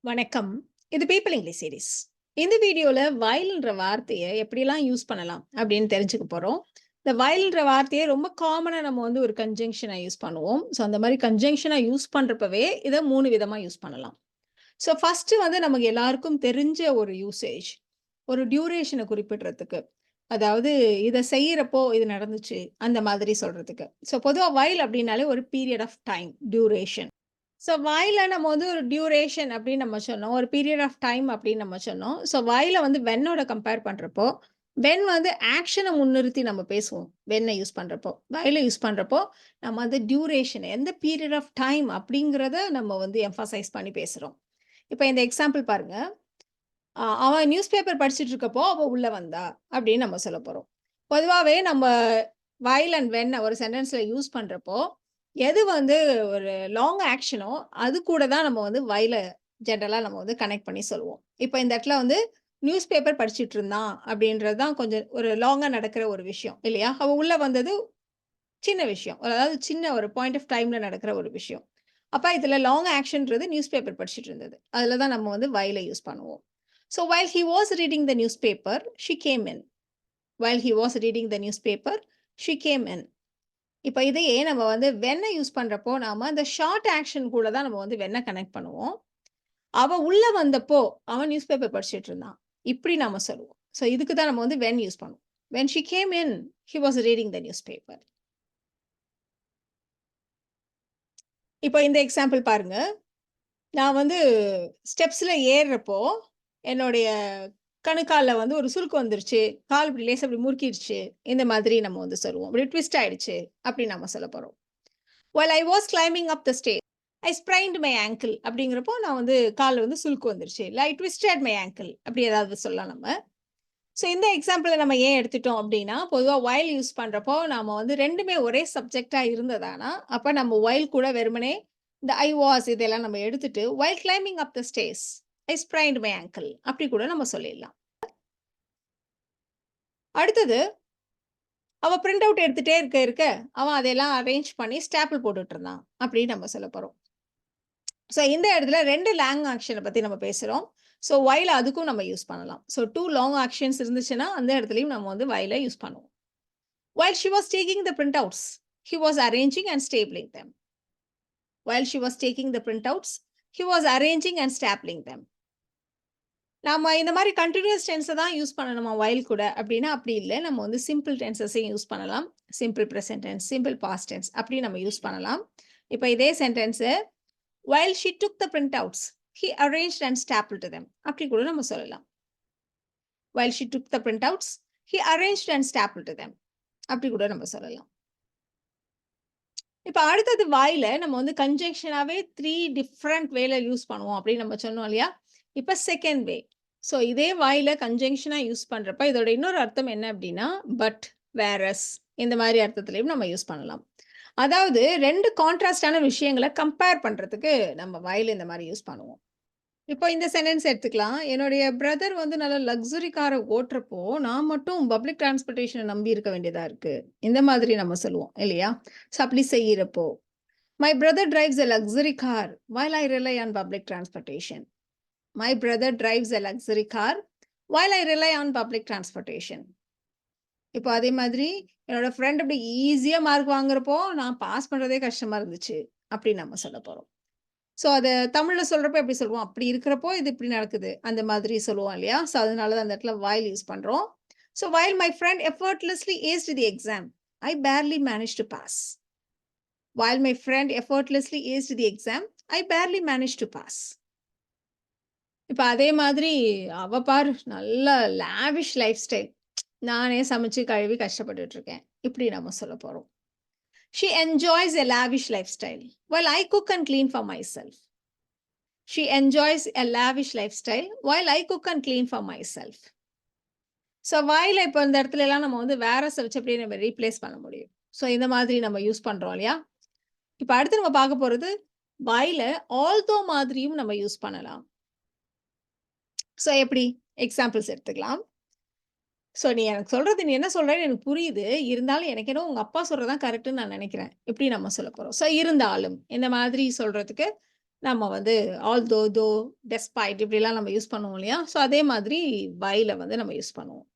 வணக்கம். இது people English series. இந்த வீடியோல வயல்ன்ற வார்த்தைய எப்படிலாம் யூஸ் பண்ணலாம் அப்படின்னு தெரிஞ்சுக்க போறோம். இந்த வயல்ன்ற வார்த்தைய ரொம்ப காமனா நம்ம வந்து ஒரு கன்ஜங்ஷனா யூஸ் பண்ணுவோம். ஸோ அந்த மாரி கன்ஜங்ஷனா யூஸ் பண்றப்பவே இத 3 விதமா யூஸ் பண்ணலாம். ஸோ ஃபர்ஸ்ட்டு வந்து நமக்கு எல்லாருக்கும் தெரிஞ்ச ஒரு யூசேஜ். ஒரு டியூரேஷன குறிப்பிடுறதுக்கு. அதாவது இத செய்யறப்போ இது நடந்துச்சு, அந்த மாதிரி சொல்றதுக்கு. ஸோ பொதுவா வயல் அப்படின்னாலே ஒரு period of time, duration. So வயல்ல நம்ம வந்து ஒரு டியூரேஷன் அப்படின்னு நம்ம சொன்னோம். ஒரு பீரியட் ஆஃப் டைம் அப்படின்னு நம்ம சொன்னோம். ஸோ வயல வந்து வென்னோட கம்பேர் பண்றப்போ, வென் வந்து ஆக்ஷன முன்னிறுத்தி நம்ம பேசுவோம். வென்ன யூஸ் பண்றப்போ. வயல யூஸ் பண்றப்போ, நம்ம வந்து டியூரேஷன் எந்த பீரியட் ஆஃப் டைம் அப்படிங்கிறத நம்ம வந்து எம்ஃபசைஸ் பண்ணி பேசுறோம். இப்ப இந்த எக்ஸாம்பிள் பாருங்க. அவன் நியூஸ் பேப்பர் படிச்சுட்டு இருக்கப்போ, அவ உள்ள வந்தா அப்படின்னு நம்ம சொல்லப் போறோம். பொதுவாவே நம்ம வைல் அண்ட் வென் ஒரு சென்டென்ஸ்ல யூஸ் பண்றப்போ, எது வந்து ஒரு லாங் ஆக்ஷனோ, அது கூட தான் நம்ம வந்து வைல ஜெனரலா நம்ம வந்து கனெக்ட் பண்ணி சொல்லுவோம். இப்ப இந்த இடத்துல வந்து நியூஸ் பேப்பர் படிச்சுட்டு இருந்தான் அப்படின்றது தான் கொஞ்சம் ஒரு லாங்கா நடக்கிற ஒரு விஷயம் இல்லையா? அவ உள்ள வந்தது சின்ன விஷயம். அதாவது சின்ன ஒரு பாயிண்ட் ஆஃப் டைம்ல நடக்கிற ஒரு விஷயம். அப்ப இதுல லாங் ஆக்ஷன்றது நியூஸ் பேப்பர் படிச்சுட்டு இருந்தது. அதுல தான் நம்ம வந்து வைல யூஸ் பண்ணுவோம். So while he was reading the newspaper, she came in. While he was reading the newspaper, she came in. இப்ப இதையே நம்ம வந்து வென்ன யூஸ் பண்றப்போ, நாம அந்த ஷார்ட் ஆக்ஷன் கூட தான் நம்ம வந்து வென்ன கனெக்ட் பண்ணுவோம். அவ உள்ள வந்தப்போ, அவன் நியூஸ் பேப்பர் படிச்சுட்டு இருந்தான். இப்படி நாம சொல்லுவோம். சோ இதுக்கு தான் நம்ம வந்து வென் யூஸ் பண்ணுவோம். When she came in, he was reading the newspaper. இப்ப இந்த எக்ஸாம்பிள் பாருங்க. நான் வந்து ஸ்டெப்ஸ்ல ஏறுறப்போ, என்னுடைய கணுக்கால்ல வந்து ஒரு சுளுக்கு வந்துருச்சு. கால் இப்படி லேசா இப்படி முறுக்கிருச்சு. இந்த மாதிரி நம்ம வந்து சொல்லுவோம். இப்படி ட்விஸ்ட் ஆயிடுச்சு. அப்படின்னு நம்ம சொல்லப் போறோம். while I was climbing up the stairs, I sprained my ankle அப்படிங்கிறப்போ நான் வந்து கால்ல வந்து சுளுக்கு வந்துருச்சு. இல்ல I twisted my ankle அப்படி ஏதாவது சொல்லலாம் நம்ம. ஸோ இந்த எக்ஸாம்பிள நம்ம ஏன் எடுத்துட்டோம் அப்படின்னா, பொதுவா while யூஸ் பண்றப்போ நாம வந்து 2மே ஒரே சப்ஜெக்ட்டா இருந்ததானா, அப்ப நம்ம while கூட வெறுமனே இந்த I was இதெல்லாம் நம்ம எடுத்துட்டு while climbing up the stairs, I sprained my ankle அப்படி கூட நம்ம சொல்லிடலாம். அடுத்தது அவ பிரிண்ட் அவுட் எடுத்துட்டே இருக்க, அவன் அதையெல்லாம் அரேஞ்ச் பண்ணி ஸ்டாப்பிள் போட்டுட்டு இருந்தான். அப்படின்னு நம்ம சொல்லப் போறோம். ஸோ இந்த இடத்துல 2 லாங் ஆக்ஷன பத்தி நம்ம பேசுறோம். ஸோ வைல் அதுக்கும் நம்ம யூஸ் பண்ணலாம். ஸோ 2 லாங் ஆக்ஷன்ஸ் இருந்துச்சுன்னா, அந்த இடத்துலயும் நம்ம வந்து வைல யூஸ் பண்ணுவோம். While she was taking the printouts, he was arranging and stapling them. While she was taking the printouts, he was arranging and stapling them. நாம இந்த மாரி கன்டினியூயஸ் டென்ஸ தான் யூஸ் பண்ணணுமா வைல் கூட அப்டின்னா, அப்படி இல்ல. நம்ம வந்து சிம்பிள் டென்சஸையும் யூஸ் பண்ணலாம். Simple present tense, simple past tense அப்படி நம்ம யூஸ் பண்ணலாம். இப்ப இதே சென்டென்ஸ while she took the printouts, he arranged and stapled them. அப்படி கூட நம்ம சொல்லலாம். While she took the printouts, he arranged and stapled them. அப்படி கூட நம்ம சொல்லலாம். இப்ப அடுத்தது வாயில நம்ம வந்து கன்ஜங்ஷனாவே 3 டிஃபரண்ட் வேல யூஸ் பண்ணுவோம் அப்படின்னு நம்ம சொன்னோம் இல்லையா? இப்ப செகண்ட் வே. ஸோ இதே வாயில கன்ஜங்ஷனா யூஸ் பண்றப்ப இதோட இன்னொரு அர்த்தம் என்ன அப்படின்னா, பட், வேரஸ் இந்த மாரி அர்த்தத்திலயும் நம்ம யூஸ் பண்ணலாம். அதாவது 2 கான்ட்ராஸ்டான விஷயங்கள கம்பேர் பண்றதுக்கு நம்ம while இந்த மாரி யூஸ் பண்ணுவோம். இப்போ இந்த சென்டென்ஸ் எடுத்துக்கலாம். என்னுடைய பிரதர் வந்து நல்ல லக்ஸரி கார ஓட்டுறப்போ, நான் மட்டும் பப்ளிக் டிரான்ஸ்போர்டேஷன நம்பி இருக்க வேண்டியதா இருக்கு. இந்த மாதிரி நம்ம சொல்லுவோம் இல்லையா? ஸோ அப்படி செய்யறப்போ, my brother drives a luxury car while I rely on public transportation. My brother drives a luxury car while I rely on public transportation. இப்போ அதே மாதிரி என்னோட ஃப்ரெண்ட் இப்படி ஈஸியா மார்க் வாங்குறப்போ, நான் பாஸ் பண்றதே கஷ்டமா இருந்துச்சு. அப்படின்னு நம்ம சொல்லப் போறோம். ஸோ அத தமிழ்ல சொல்றப்ப எப்படி சொல்லுவோம்? அப்படி இருக்கிறப்போ இது இப்படி நடக்குது. அந்த மாதிரி சொல்லுவோம் இல்லையா? ஸோ அதனால தான் அந்த இடத்துல while யூஸ் பண்றோம். So while my friend effortlessly aced the exam, I barely managed to pass. While my friend effortlessly aced the exam, I barely managed to pass. இப்ப அதே மாதிரி அவ பாரு நல்ல லாவிஷ் லைஃப் ஸ்டைல். நானே சமைச்சு கழுவி கஷ்டப்பட்டுட்டு இருக்கேன். இப்படி நம்ம சொல்லப் போறோம். She enjoys a lavish lifestyle while I cook and clean for myself. She enjoys a lavish lifestyle while I cook and clean for myself. So while இப்ப இந்த இடத்துல எல்லாம் நம்ம வந்து வேரஸ வச்சு அப்படியே நம்ம ரீப்ளேஸ் பண்ண முடியும். ஸோ இந்த மாதிரி நம்ம யூஸ் பண்றோம் இல்லையா? இப்ப அடுத்து நம்ம பார்க்க போறது whileஅ although மாதிரியும் நம்ம யூஸ் பண்ணலாம். ஸோ எப்படி? எக்ஸாம்பிள்ஸ் எடுத்துக்கலாம். ஸோ நீ எனக்கு சொல்றது நீ என்ன சொல்றன்னு எனக்கு புரியுது. இருந்தாலும் எனக்கு என்னவோ உங்க அப்பா சொல்றது தான் கரெக்ட்ன்னு நான் நினைக்கிறேன். இப்படி நம்ம சொல்லப் போறோம். ஸோ இருந்தாலும் இந்த மாதிரி சொல்றதுக்கு நம்ம வந்து ஆல்தோ, தோ, டெஸ்பைட் இப்படிலாம் நம்ம யூஸ் பண்ணுவோம் இல்லையா? ஸோ அதே மாதிரி வைல வந்து நம்ம யூஸ் பண்ணுவோம்.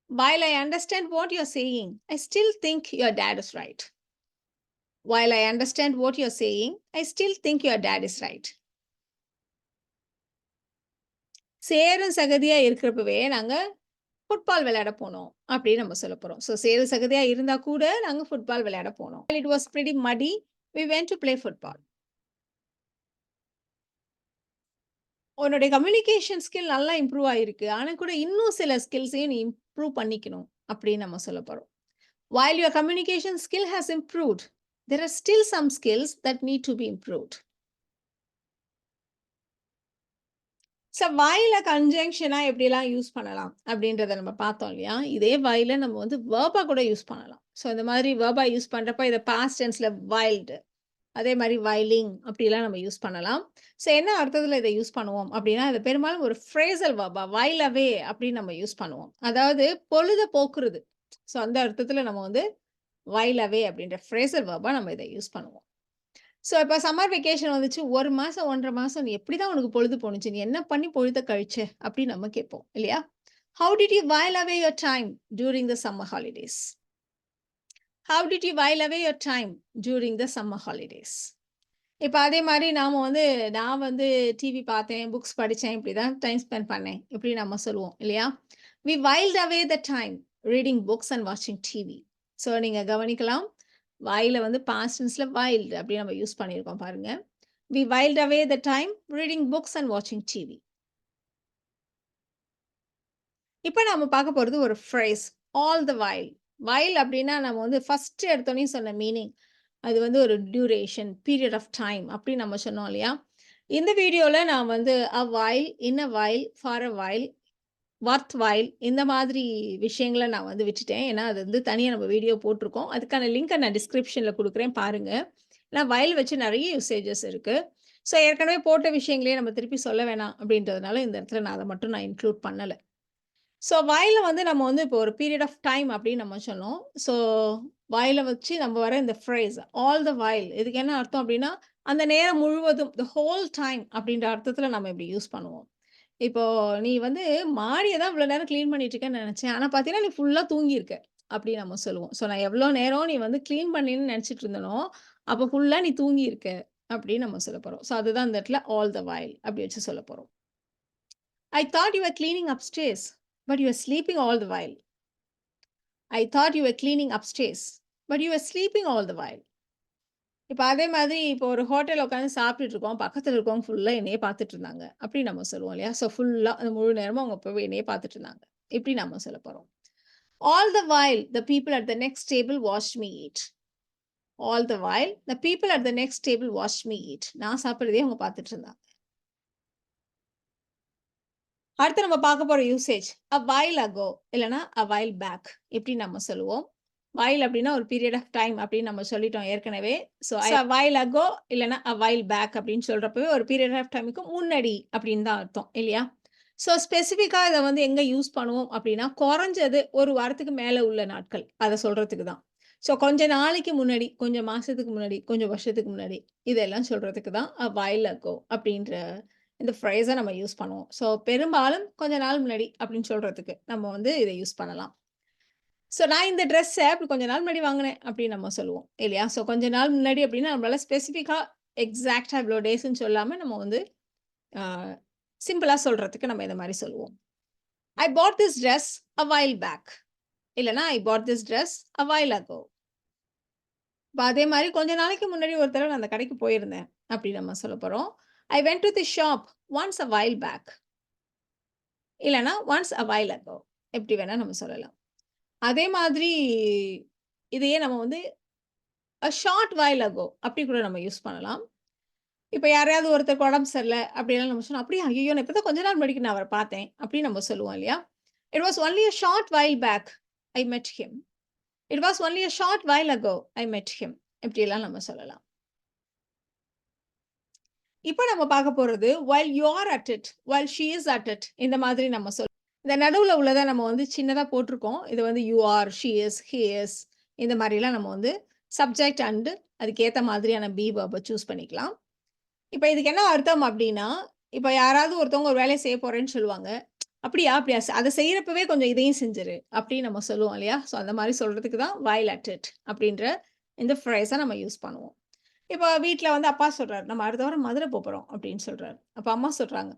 While I understand what you're saying, I still think your dad is right. While I understand what you're saying, I still think your dad is right. சேரும் சகதியா இருக்கிறப்பவே நாங்க ஃபுட்பால் விளையாட போனோம் அப்படின்னு நம்ம சொல்லப் போறோம். ஸோ சேரும் சகதியா இருந்தா கூட நாங்க ஃபுட்பால் விளையாட போனோம். While it was pretty muddy, we went to play football. உன்னுடைய கம்யூனிகேஷன் ஸ்கில் நல்லா இம்ப்ரூவ் ஆயிருக்கு. ஆனா கூட இன்னும் சில ஸ்கில்ஸையும் நீ இம்ப்ரூவ் பண்ணிக்கணும் அப்படின்னு நம்ம சொல்லப் போறோம். While your communication skill has improved, there are still some skills that need to be improved. So whileல கன்ஜங்ஷனா எப்படிலாம் யூஸ் பண்ணலாம் அப்படின்றத நம்ம பார்த்தோம் இல்லையா? இதே whileல நம்ம வந்து வெர்பா கூட யூஸ் பண்ணலாம். ஸோ இந்த மாதிரி வெர்பா யூஸ் பண்றப்ப இத பாஸ்ட் டென்ஸ்ல whiled, அதே மாதிரி whiling அப்படிலாம் நம்ம யூஸ் பண்ணலாம். ஸோ என்ன அர்த்தத்துல இத யூஸ் பண்ணுவோம் அப்படின்னா, இது பெரும்பாலும் ஒரு ஃப்ரேசல் வெர்பா while away அப்படின்னு நம்ம யூஸ் பண்ணுவோம். அதாவது பொழுத போக்குறது. ஸோ அந்த அர்த்தத்துல நம்ம வந்து while away அப்படின்ற ஃப்ரேசல் வெர்பா நம்ம இத யூஸ் பண்ணுவோம். ஸோ இப்ப சம்மர் வெக்கேஷன் வந்துச்சு. 1 மாசம், 1 1/2 மாசம் நீ எப்படிதான் உனக்கு பொழுது போணுச்சு? நீ என்ன பண்ணி பொழுத கழிச்ச? அப்படின்னு நம்ம கேட்போம் இல்லையா? How did you while away your time during the summer holidays? How did you while away your time during the summer holidays? இப்ப அதே மாரி நான் வந்து டிவி பார்த்தேன், புக்ஸ் படிச்சேன், இப்படிதான் டைம் ஸ்பெண்ட் பண்ணேன். இப்படி நம்ம சொல்லுவோம் இல்லையா? We whiled away the time reading books and watching TV. So நீங்க கவனிக்கலாம். whileல வந்து பாஸ்ட் டென்ஸ்ல whiled அப்படி நம்ம யூஸ் பண்ணியிருக்கோம் பாருங்க. We whiled away the time reading books and watching TV. இப்ப நாம பார்க்க போறது ஒரு phrase all the while. while அப்படின்னா நம்ம வந்து ஃபர்ஸ்ட் எடுத்தோனே சொன்ன மீனிங். அது வந்து ஒரு டியூரேஷன், பீரியட் ஆஃப் டைம் அப்படி நம்ம சொன்னோம் இல்லையா? இந்த வீடியோல நான் வந்து a while, in a while, for a while, worth while இந்த மாதிரி விஷயங்கள நான் வந்து விட்டுட்டேன். ஏன்னா அது வந்து தனியா நம்ம வீடியோ போட்டிருக்கோம். அதுக்கான லிங்க்க நான் டிஸ்கிரிப்ஷன்ல குடுக்குறேன் பாருங்க. ஏன்னா while வச்சு நெறைய யூசேஜஸ் இருக்கு. ஸோ ஏற்கனவே போட்ட விஷயங்களே நம்ம திருப்பி சொல்ல வேணாம் அப்படின்றதுனால இந்த இடத்துல நான் அத மட்டும் இன்க்ளூட் பண்ணல. ஸோ whileல வந்து நம்ம வந்து இப்போ ஒரு பீரியட் ஆஃப் டைம் அப்படின்னு நம்ம சொன்னோம். ஸோ whileல வச்சு நம்ம வர இந்த ஃப்ரேஸ் ஆல் த while இதுக்கு என்ன அர்த்தம் அப்படின்னா, அந்த நேரம் முழுவதும் தி ஹோல் டைம் அப்படின்ற அர்த்தத்துல நம்ம இப்படி யூஸ் பண்ணுவோம். இப்போ நீ வந்து மாடிய தான் இவ்வளோ நேரம் கிளீன் பண்ணிட்டு இருக்கேன்னு நெனச்சேன். ஆனா பார்த்தீங்கன்னா, நீ ஃபுல்லா தூங்கியிருக்க. அப்படின்னு நம்ம சொல்லுவோம். ஸோ நான் எவ்வளோ நேரம் நீ வந்து கிளீன் பண்ணேன்னு நெனச்சுட்டு இருந்தனோ, அப்ப ஃபுல்லா நீ தூங்கியிருக்க அப்படின்னு நம்ம சொல்லப் போறோம். ஸோ அதுதான் இந்த இடத்துல ஆல் த while அப்படி வச்சு சொல்லப் போறோம். I thought you were cleaning upstairs, but you were sleeping all the while. I thought you were cleaning upstairs, but you were sleeping all the while. இப்ப அதே மாதிரி இப்போ ஒரு ஹோட்டல்ல உட்கார்ந்து சாப்பிட்டுட்டு இருக்கோம். பக்கத்துல இருக்கவங்க ஃபுல்லா என்னையே பார்த்துட்டு இருந்தாங்க. அப்படி நம்ம சொல்லுவோம் இல்லையா? ஸோ ஃபுல்லா அந்த முழு நேரமும் அவங்க போய் என்னையே பார்த்துட்டு இருந்தாங்க. இப்படி நம்ம சொல்லப் போறோம். All the while, the people at the next table watched me eat. All the while, the people at the next table watched me eat. நான் சாப்பிடுறதையே அவங்க பார்த்துட்டு இருந்தாங்க. அடுத்து நம்ம பார்க்க போற யூசேஜ் a while ago இல்லன்னா a while back இப்படி நம்ம சொல்லுவோம். while அப்படின்னா ஒரு பீரியட் ஆஃப் டைம் அப்படின்னு நம்ம சொல்லிட்டோம் ஏற்கனவே. ஸோ a while ago இல்லன்னா a while back அப்படின்னு சொல்றப்பவே ஒரு பீரியட் ஆஃப் டைமுக்கு முன்னாடி அப்படின்னு தான் அர்த்தம் இல்லையா? ஸோ ஸ்பெசிஃபிக்கா இத வந்து எங்க யூஸ் பண்ணுவோம் அப்படின்னா, குறைஞ்சது ஒரு வாரத்துக்கு மேல உள்ள நாட்கள். அத சொல்றதுக்கு தான். ஸோ கொஞ்ச நாளைக்கு முன்னாடி, கொஞ்சம் மாசத்துக்கு முன்னாடி, கொஞ்சம் வருஷத்துக்கு முன்னாடி இதெல்லாம் சொல்றதுக்கு தான் a while ago அப்படின்ற இந்த ஃப்ரேஸ நம்ம யூஸ் பண்ணுவோம். ஸோ பெரும்பாலும் கொஞ்ச நாள் முன்னாடி அப்படின்னு சொல்றதுக்கு நம்ம வந்து இத யூஸ் பண்ணலாம். ஸோ நான் இந்த ட்ரெஸ்ஸ அப்படி கொஞ்ச நாள் முன்னாடி வாங்குனேன் அப்படின்னு நம்ம சொல்லுவோம் இல்லையா? ஸோ கொஞ்ச நாள் முன்னாடி அப்படின்னா நம்மளால ஸ்பெசிஃபிக்கா எக்ஸாக்ட்டா இவ்வளோ டேஸ்ன்னு சொல்லாம நம்ம வந்து ஆ சிம்பிளா சொல்றதுக்கு நம்ம இந்த மாரி சொல்லுவோம். I bought this dress a while back. இல்லன்னா I bought this dress a while ago. இப்ப அதே மாரி கொஞ்ச நாளைக்கு முன்னாடி ஒரு தடவ நான் அந்த கடைக்கு போயிருந்தேன். அப்படி நம்ம சொல்லப் போறோம். I went to the shop once a while back. இல்லன்னா once a while ago. எப்படி வேணா நம்ம சொல்லலாம். அதே மாதிரி இதையே நம்ம வந்து a short while ago அப்படி கூட நம்ம யூஸ் பண்ணலாம். இப்ப யாரையாவது ஒருத்தருக்கு உடம்பு சரியில்ல அப்படிலாம் நம்ம சொன்னா, "அப்படியா? ஐயய்யோ! நான் இப்பதான் கொஞ்ச நாள் முன்னாடி நான் அவர பார்த்தேன்." அப்படின்னு நம்ம சொல்லுவோம் இல்லையா? It was only a short while back I met him. It was only a short while ago I met him. இப்படியெல்லாம் நம்ம சொல்லலாம். இப்ப நம்ம பார்க்க போறது while you are at it, while she is at it இந்த மாதிரி நம்ம இந்த நடுவுல உள்ளத நம்ம வந்து சின்னதா போட்டிருக்கோம். இது வந்து you are, she is, he is இந்த மாரிலாம் நம்ம வந்து சப்ஜெக்ட் அண்ட் அதுக்கு ஏத்த மாதிரியான பி வெர்ப சூஸ் பண்ணிக்கலாம். இப்ப இதுக்கு என்ன அர்த்தம் அப்டின்னா, இப்ப யாராவது ஒருத்தவங்க ஒரு வேலைய செய்ய போறேன்னு சொல்லுவாங்க. "அப்படியா? அப்படியா? அத செய்யறப்பவே கொஞ்சம் இதையும் செஞ்சுரு." அப்படின்னு நம்ம சொல்லுவோம் இல்லையா? ஸோ அந்த மாரி சொல்றதுக்கு தான் "while at it" அப்படின்ற இந்த ஃப்ரேஸ நம்ம யூஸ் பண்ணுவோம். இப்ப வீட்ல வந்து அப்பா சொல்றாரு, "நம்ம அடுத்த வாரம் மதுரை போப்போறோம்" அப்படின்னு சொல்றாரு. அப்ப அம்மா சொல்றாங்க,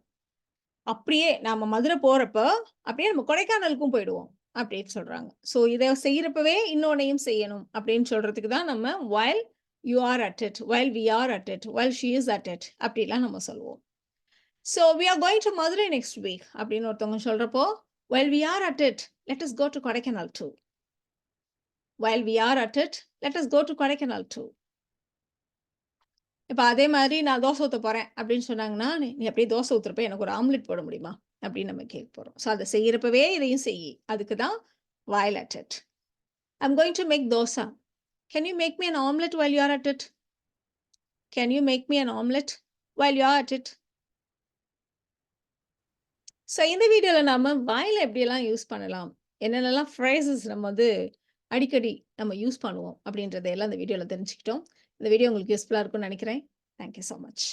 "அப்படியே நாம மதுரை போறப்ப, அப்படியே நம்ம கொடைக்கானலுக்கும் போயிடுவோம்." அப்படின்னு சொல்றாங்க. ஸோ இத செய்யறப்பவே இன்னொன்னையும் செய்யணும் அப்படின்னு சொல்றதுக்கு தான் நம்ம while you are at it, while we are at it, while she is at it அப்படிலாம் நம்ம சொல்லுவோம். "So we are going to Madurai next week" அப்படின்னு ஒருத்தவங்க சொல்றப்போ, "While we are at it, let us go to Kodaikanal too." "While we are at it, let us go to Kodaikanal too." இப்ப அதே மாரி நான் தோசை ஊத்த போறேன் அப்படின்னு சொன்னாங்கன்னா, "நீ நீ அப்படியே தோசை ஊத்துறப்ப எனக்கு ஒரு ஆம்லெட் போட முடியுமா?" அப்படின்னு நம்ம கேட்க போறோம். ஸோ அத செய்யறப்பவே இதையும் செய்யி. அதுக்கு தான் while at it. "I'm going to make dosa. Can you make me an omelette while you are at it? Can you make me an omelette while you are at it?" So இந்த வீடியோல நாம வாயில எப்படியெல்லாம் use பண்ணலாம்? என்னென்னலாம் phrases நம்ம வந்து அடிக்கடி நம்ம யூஸ் பண்ணுவோம் அப்படின்றத எல்லாம் இந்த வீடியோல தெரிஞ்சுக்கிட்டோம். இந்த வீடியோ உங்களுக்கு யூஸ்ஃபுல்லா இருக்கும்னு நெனைக்கிறேன். Thank you so much.